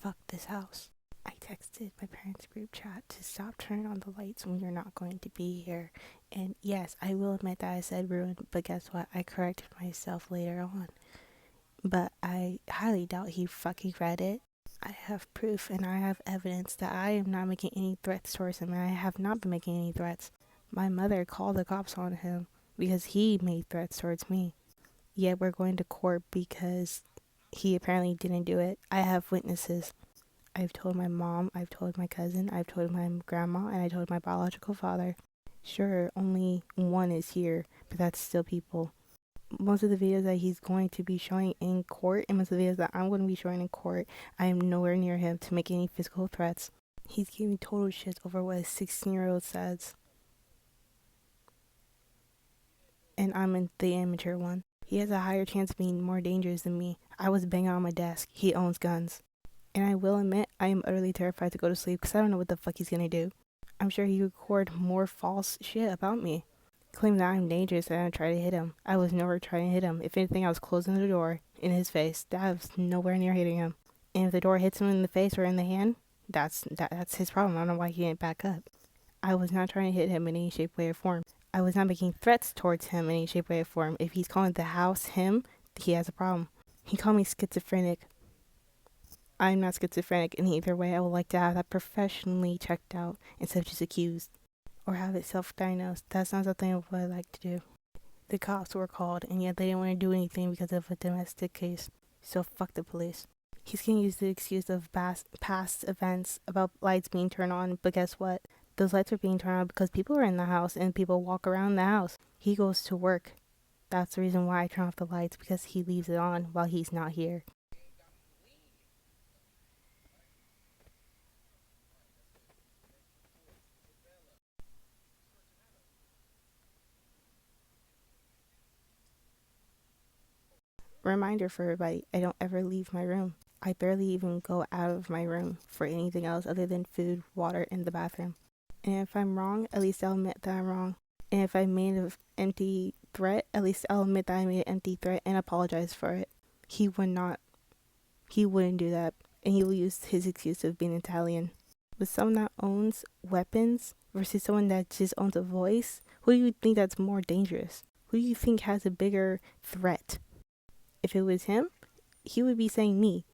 Fuck this house. I texted my parents' group chat to stop turning on the lights when you're not going to be here. And yes, I will admit that I said ruined, but guess what? I corrected myself later on. But I highly doubt he fucking read it. I have proof and I have evidence that I am not making any threats towards him, and I have not been making any threats. My mother called the cops on him because he made threats towards me. Yet we're going to court because he apparently didn't do it. I have witnesses. I've told my mom, I've told my cousin, I've told my grandma, and I told my biological father. Sure, only one is here, but that's still people. Most of the videos that he's going to be showing in court and most of the videos that I'm going to be showing in court, I am nowhere near him to make any physical threats. He's giving total shit over what a 16-year-old says. And I'm the immature one. He has a higher chance of being more dangerous than me. I was banging on my desk. He owns guns. And I will admit, I am utterly terrified to go to sleep because I don't know what the fuck he's gonna do. I'm sure he record more false shit about me. Claim that I'm dangerous and I try to hit him. I was nowhere trying to hit him. If anything, I was closing the door in his face. That was nowhere near hitting him. And if the door hits him in the face or in the hand, that's his problem. I don't know why he didn't back up. I was not trying to hit him in any shape, way, or form. I was not making threats towards him in any shape, way, or form. If he's calling the house him, he has a problem. He called me schizophrenic. I'm not schizophrenic, and either way, I would like to have that professionally checked out instead of just accused or have it self-diagnosed. That's not something I would like to do. The cops were called, and yet they didn't want to do anything because of a domestic case. So fuck the police. He's gonna use the excuse of past events about lights being turned on, but guess what? Those lights are being turned on because people are in the house and people walk around the house. He goes to work. That's the reason why I turn off the lights, because he leaves it on while he's not here. Reminder for everybody, I don't ever leave my room. I barely even go out of my room for anything else other than food, water, and the bathroom. And if I'm wrong, at least I'll admit that I'm wrong. And if I made an empty threat, at least I'll admit that I made an empty threat and apologize for it. He would not. He wouldn't do that. And he'll use his excuse of being Italian. With someone that owns weapons versus someone that just owns a voice, who do you think that's more dangerous? Who do you think has a bigger threat? If it was him, he would be saying me.